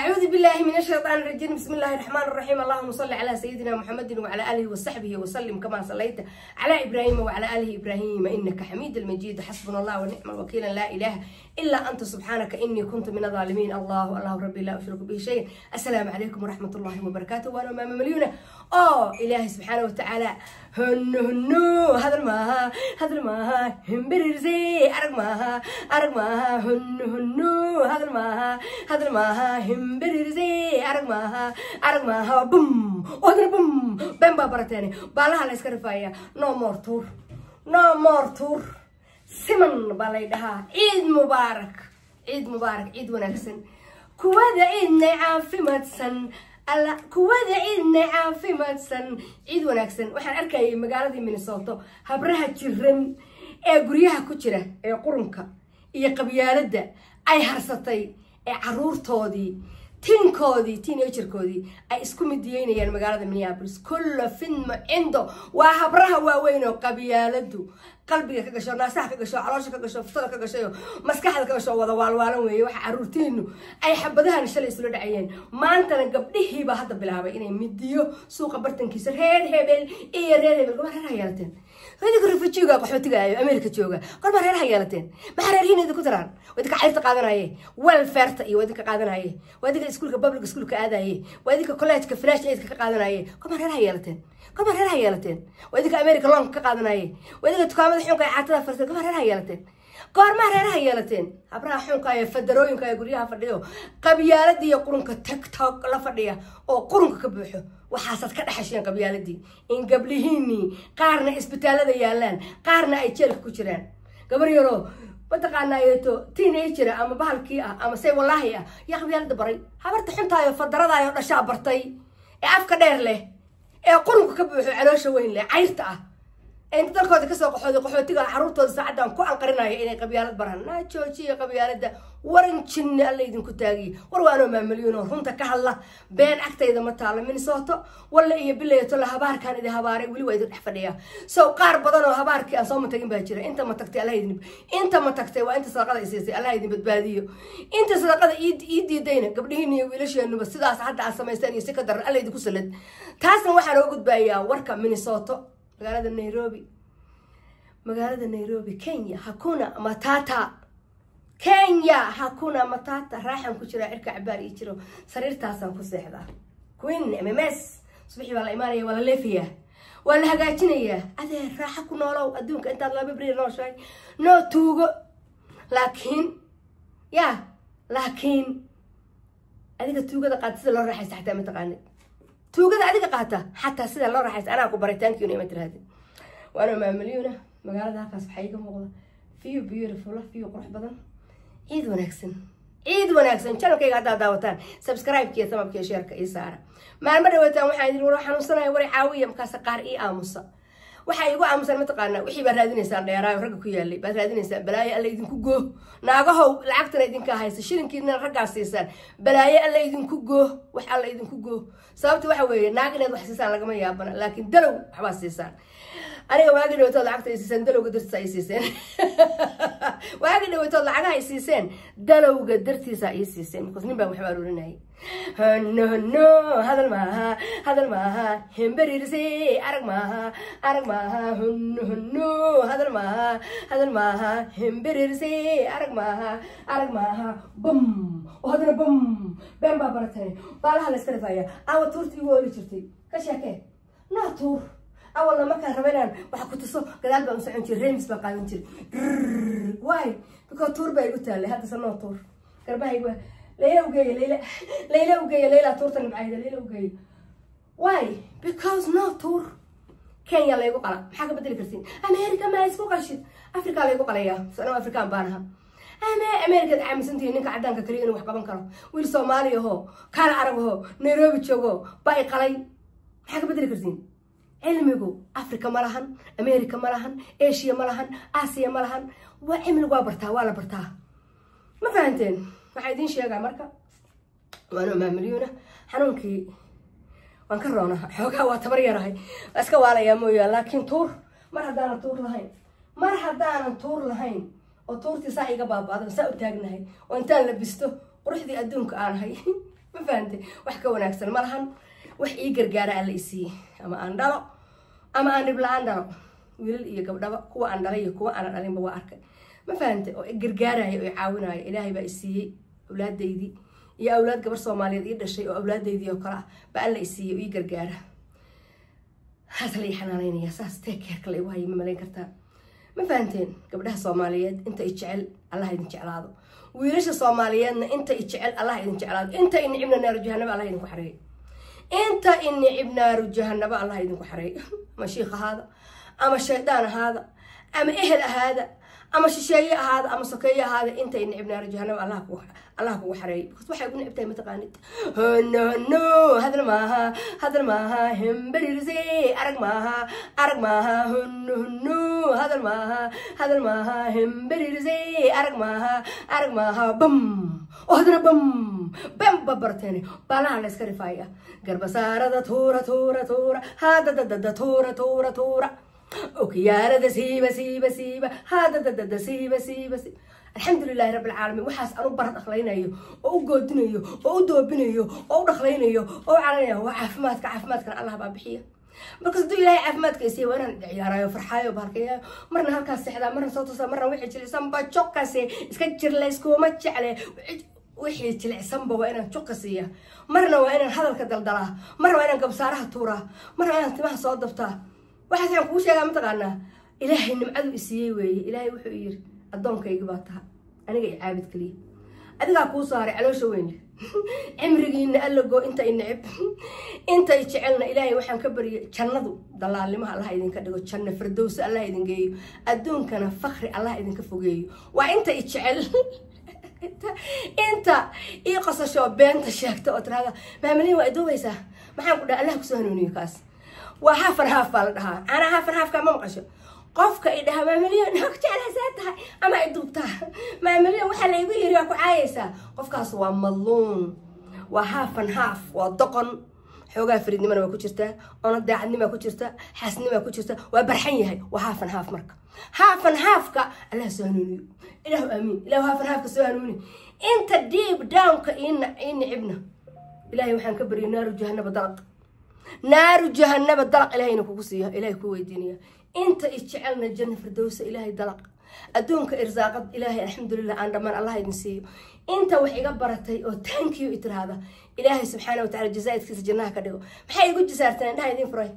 أعوذ بالله من الشيطان الرجيم. بسم الله الرحمن الرحيم. اللهم صل على سيدنا محمد وعلى آله وصحبه وسلم كما صليت على إبراهيم وعلى آله إبراهيم إنك حميد المجيد. حسبنا الله ونعم الوكيل. لا إله إلا أنت سبحانك إني كنت من الظالمين. الله ربي لا أشرك به شيء. السلام عليكم ورحمة الله وبركاته. وأنا ماما مليونة إلهي سبحانه وتعالى هنو هذا الماها همبرزي أرق ماها هنو هذا الماها همبرزي أرق ماها بوم وهذا بوم بام بابرتاني بالها لا اسكرفايا نو مور تور سمن بالايدها عيد مبارك عيد ونكسن كوذا عيدنا عافمتسن alla kuwada ciidna caafimaadsan ciid wanaagsan waxaan arkayay magaaladii Minnesota habraha jiran ee guryaha ku jira ee qurunka iyo qabyaaladda ay harsatay ee caruurtoodii teenagerkoodii ay isku mideynayaan magaalada Minneapolis kullu film indo waa habraha waaweyn oo qabyaaladdu qalbiga ka gasho naasaha ka gasho caloosha ka gasho ftada ka gasho maskaxda ka gasho wada waalwaalan weeye waxa caruurteenu ay xabadahan shalay isla dhacayeen maantana gabdhihiiba hadda bilaabay inay midiyo suuqa bartankiisa reer hebel gobol reer hayalateen wadika refujiga qaxootiga ay Amerika jooga qolba reer hayalateen ma reerihiinada ku taraan wadika cayrta qaadanayay welfarta iyo wadika qaadanayay wadika iskuulka public iskuulka aadayay wadika college-ka flash aid ka qaadanayay qolba reer hayalateen wadika Amerika long ka qaadanayay wadika dukaamada xunka ay caatada farsad qolba reer hayalateen goorma reer hayalateen habraha xunka ay fadarooyinka ay guryaha fadhiyo qabyaaladii iyo qurunka TikTok la fadhiya oo qurunka ka buuxo waxaasad ka dhaxasheen qabyaaladii in gablihiini qaarna isbitaalada yaalaan qaarna ay jeelka ku jiraan gabar yaro bataqaanaayto teenager ama bahalkii ama say wallahi ya qabyaalada baray habarta xuntaayo fadaradayo dhashaa bartay ee afka dheer leh ee qurunka ka buuxo caloosha weyn leh cayrta inta dalkooda ka soo qaxootiga caruurtooda saacadan ku anqarinayo inay qabyaalad baran na joojiyo qabyaalada waran jinna alla idinku taagi war waano maamuliyeen runta ka hadla been agtayda ma taalo Minnesota walla iyo bileeto la habaarkan idin habaaray wali waa idin dhex fadhiya soo qaar badan oo habaarkii aan soo matagin baa jira inta ma tagtay alla idin inta ma tagtay waa inta sadaqada isiisay alla idin badbaadiyo inta sadaqada diidayna gabdhihiin iyo wiilasheenuba sidaas hadda aan samaystaan iyo si ka daran alla idinku salad taasna waxaan uga gudbayaa warka Minnesota magaalada Nairobi Kenya hakuna matata raaxan ku jira irka cabaar iyo jiro sariirtaasan ku seexdaa Queen MMS subaxii wala imaanaya wala leefiya wala hagaajinaya adee raaxa ku noolow adduunka intaad laba bari nooshay no tuugo laakiin adiga tuugada qaad sida loo raaxaysto xataa ma taqaanid tuugada adiga qaata xataa sida loo raaxaysto anaa ku baritaankiina ima tiraahday waana maamuliyuna magaalada halkaas waxay iga muuqda fiyo beautiful fiyo qurux badan ciid wanaagsan channelkayga hadda daawataan subscribe-kiyo tamabkiyo share-ka ii saara maalmo dhawataan waxaan idin war xanuunsanahay war caawiya markaas qaar ii aamusa waxa igu aamusan ma taqaanaa wixii baa raadinaysan dheeraayo ragga ku yaalay baa raadinaysan balaayo alla idinku goo naagahow lacagtana idinka haysa shilinkiina ragga siisaan balaayo alla idinku goo wax alla idinku goo sababta waxa weeye naag inaad wax siisaan laga ma yaabana laakiin dalow waxba siisaan aniga waagi dhawatood lacagta ay siiseen dalowga dartiisa ay siiseen waagi dhawatood lacagaha ay siiseen dalowga dartiisa ay siiseen because nin baa waxba aruurinayay no hadal maaha hemberirse arag maaha no hadal maaha hemberirse arag maaha bum hadal bum bam baabaratay baalaha la iska rifaya awa tuurti igu oli jirtay ka sheekee na tuur أولا ما كان ربنا وحكوت صو قال بقى مسعون جري ريمس بقى قاعدين جري واي بكون تور بقى قلت له هذا صنع تور كرباه يقول ليلى تور تنبع هذا ليلى وجاي واي because no تور كان يلا يقول قلا حاجة بدل كرسين أمريكا ما يسوق عشان أفريقيا لا يقول قلا يا سنة أفريقيا بانها أمريكا دعم سنتين إنك عدان ككريين وحقبان كرو والصومالي هو كان عرب هو نيروبي تشوجو باقي قلاي حاجة بدل كرسين علميقو أفريقيا ملهن أمريكا ملهن إيشيا ملهن آسيا ملهن وعمل وابرتها ولا برتها ما فهمتين ما حيدين شيء عمركا وأنا ما مليونة حنونكي وانكرونا حوكا واتبريا راهي أسكا ولا يا مويا لكن تور مرحدانا تور لهين وتورتي ساعي قبابا هذا ساعة تاجناهي وانتان لبسته وروحدي أدونك أنا هاي ما ما فهمتي wax ka wanaagsan ma lahan wax ii gargaara alla isii ama aan dhalo ama aan dhib la'aan dhalo wiilal iyo gabdhaba kuwa aan dhalay iyo kuwa aan dhalinba waa arkay ma fahantay oo gargaarayo oo caawinayo ilaahay baa isiiyay awlaadaydii iyo awlaad gabar Soomaaliyeed ii dhashay oo awlaadaydii oo kala ba alla isiiyay ii gargaara hada la xanaanayna saas take kale way ma maleyn kartaa ma fahanteen gabdhaha Soomaaliyeed inta ay jecel Allah idin jeclaado wiilasha Soomaaliyeedna inta ay jecel Allah idin jeclaado inta in ibna naar jahannaba Allah idin ku xareeyo inta in ibna naar jahannaba Allah idin ku xareeyo ma sheekh hada ama shaydaan hada ama ehl hada ama shisheeye hada ama sokeeye hada inta in ibna naar jahannaba Allah ku xareeyo waxay ugu nibtay ma taqaanid no hadal maaha hemberirse arag maaha no hadal maaha hemberirse arag maaha bam oo hadana bam babartene balaha la iska rifaaya garbasaarada tuura hada tuura okiyarada siiba hada siiba الحمد لله رب العالمين وحاس أنا برد أخلينايو أو جودنايو أو دوبنايو أو دخلينايو أو علينا وعافماتك الله بابحيه markaas duu ilaahay caafimaadka isii waran ciyaarayo farxaayo barkaya marna halkaas saxda marna soo toosa marna wixii jilicsan ba joqkaas iska jirleysku ma jecle wixii jilicsan ba waa inaan joqasiya marna waa inaan hadalka daldalaa marna waa inaan gabsaaraha tuura marna waa inaan timaha soo dabtaa waxa aan ku sheegaa ma taqaanaa ilaahay nimcadu isii weeye ilaahay wuxuu yiri addoonkayga baa tahay aniga i caabid kaliya adiga ku saaray caloosha weyn cimrigiina alla go inta inacib inta jecelna ilaahay waxaan ka bariyay jannadu dalaalnimaha Allah idinka dhigo janna firdaws Allah idin geeyo adduunkana fakhri Allah idinka fogeeyo waa inta jecel inta ii qasasho beenta sheegta oo tirada maamulin waa idoobaysa maxaan ku dhahay Allah ku soo hanuuniyo kaas waa haaf baa la dhahaa ana haaf ka ma maqasho qofka idhaha maamulin hak jecelaysatahay ama idubta maamulin waxa la igu yiri ku caayaysa qofkaas waa madluun waa haaf waa doqon xoogaa fariidnimada waa ku jirta oo daacadnimo ku jirta xasnimo ku jirta waa barxan yahay waa haaf marka haafka Allah soo hanuuniyo ilaahu aamin ilaahu haafka soo hanuuni inta deep down ka in ibna ilaahay waxaan ka bariyay naaru jahannaba dalaq ilaahayna kugu siiyo ilaahay ku weydiinaya انت اجعلنا الجنة فردوس الهي دلق ادونك ارزاقد الهي الحمد لله ان ضمان الله ينسيه انت وحي قبرتي او ثانك يو اتر هذا الهي سبحانه وتعالى جزايتك في جنة كدغو maxay igu jisaartaan indhaha idin furay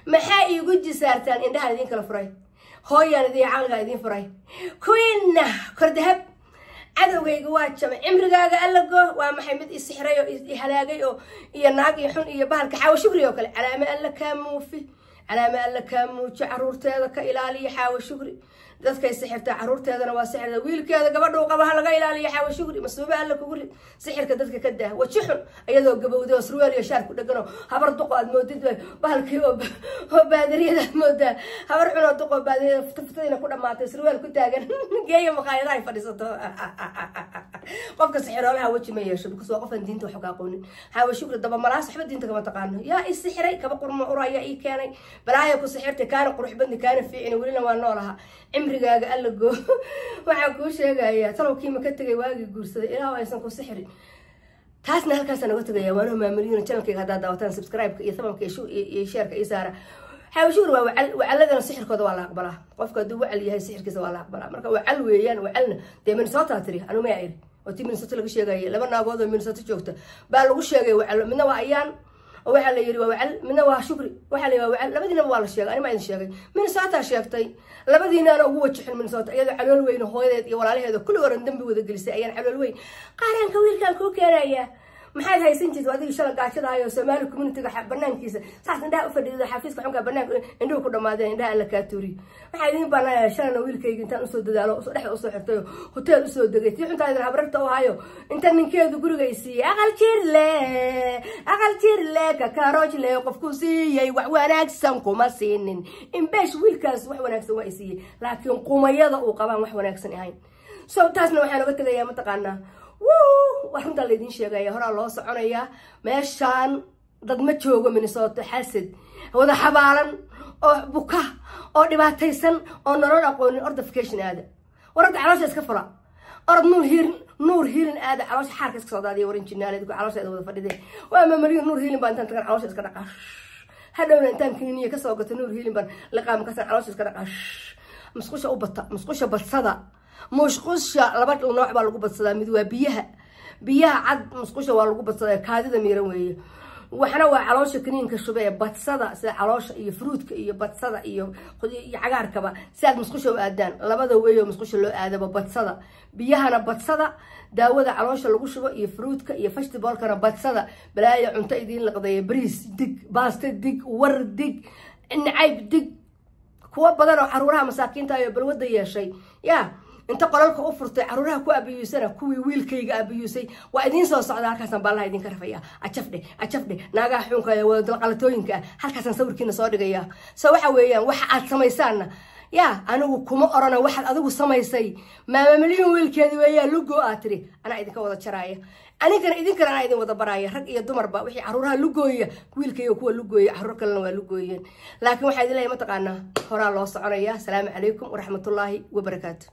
maxay igu jisaartaan indhaha idin kala furay hooyaan idin caqliga idin furay kuina kordahab cadawgayga waa jabay cimrigaaga allago waa maxay mid isixray oo ihalaagay oo iyo naag iyo xun iyo bahalka xawashugri oo kale calaama alla ka muufi على ما قال لك عرورتها كإلالي حاول شغري ذاتك السحر عرورتها waa سحر ويلك هذا gabadho qabaha laga ilaaliyo xawa shugri masbuuba alla kugu rid sixirka dadka ka daa wajixun ayadoo gabowdo surwaal iyo shaar ku dhagano habar duq aad moodid bahalkii oo baadariyada mooda habar xuno duq oo baadariyada فتفتينا ku dhamaatay surwaal ku taagan geeyo maqaayada ay fadhiisato qofka sixirolaha waji ma yeesho because waa qofan diinta wax ka aqoonin xawa shugri daba malaas waxba diinta kama taqaano yaa isixray kaba qurmo uraya ii keenay balaayo ku sixirtay kaana qurux badni kaana fiicin welina waa noolaha cimrigaaga alla go waxa ku sheegaya talowkii ma ka tagay waagi guursaday ilaa aysan ku sixrin taasna halkaas aan uga tagaya waana maamuliyeen channelkayga hadda daawataan subscribe-ka iyo thabanka iyo share-ka iyo saara xawshuur waa wacaladan sixirkooda waa la aqbalaa qofka duu wacal yahay sixirkiisa waa la aqbalaa marka wacal weeyaan wacalna deeman soo taatiri anu ma ayri oo timin soo laga sheegay laba naagood oo min soo joogta baa lagu sheegay wacal midna waa ayaan waxa la yiri waa wacal midna waa shukri waxa la yiri waa wacal labadiina waa la sheegay anima idin sheegay min soo sheegtay labadiina ugu wajixin min soo iyada calool weyn hooyadeed iyo walaalaheeda kulli waran dambi wada gelisay ayaan calool weyn qaaranka wiilkan ku keenaya maxaad haysan jirtay adiga shala gaajadaayo Soomaali community-ga banaankiisa saas indhaha u fadhido xafiiska xunka banaanka indhuhu ku dhamaadeen indhaha alla ka tuuri waxa idin banaa shalana wiilkayga intaan u soo dadaalo oo dhex u soo xirtay hotel u soo degay tii xuntaayda habarta oo hayo inta ninkeedu guriga isii aqal jirle ka karoojle qofku siiyay wax wanaagsan kuma siinin in beesh wiilkaas wax wanaagsan waa isii laakiin qumayada uu qabaan wax wanaagsan ahayn soo taasna waxaan uga tagayaa mataqaanaa waxaan leedin sheegay hore loo soconaya meeshaan dad ma joogo Minnesota xasad wada xabaalan oo buka oo dhibaataysan oo nolol aqoon ordification aada warad caloosha iska fula orad nuul نور هيلين هذا علاش حركة اقتصادية ورين جنالي علاش هذا وضع فردي وأما مليون نور هيلين بان تنتقل علاش إسكت هذا إنتان كنية كسوقة نور هيلين بان لقام كسر علاش إسكت مسقوشة أوبطة مسقوشة بصدا مش قشة لبعض النوع بالقوة بصدا مدوا بيها عد مسقوشة والقوة بصدا كهذا ميروي وحنا وعلاش كنين كشباب بتصدا سي علاش iyo fruit iyo بتصدا iyo cagaarkaba si aad musqusha u aadaan labada weeyo musqusha loo aadaba badsada biyahana badsada daawada caloosha lagu shubo iyo fruitka iyo festivalkana badsada balaayo cunto idin la qaday bariis dig baasto dig war dig nacayb dig kuwa badan oo caruuraha masaakiinta ay balwada yeeshay انت قلالك أفرت عرورها كوا أبيوسنا كوي ويلكيجا أبيوسي وأدين سو صعدا هالكاسن بالله يدين كرفيا أشفني ناقا حونك ودلقلتوينك هالكاسن صور كنا صادق يا سوى حويا واحد سميسان أنا كم أرانا واحد أذوق سميسي ما مليون ويلكيدي ويا لوجو آتري أنا إذا كوضا شرايا أنا كان إذا كان أنا إذا وضا برايا رك يدمر بقى وحي عرورها لوجوية ويلكي وكوا لوجوية عرورك لنا لوجوية لكن واحد لا يمتقنا هرا الله صعريا السلام عليكم ورحمة الله وبركاته.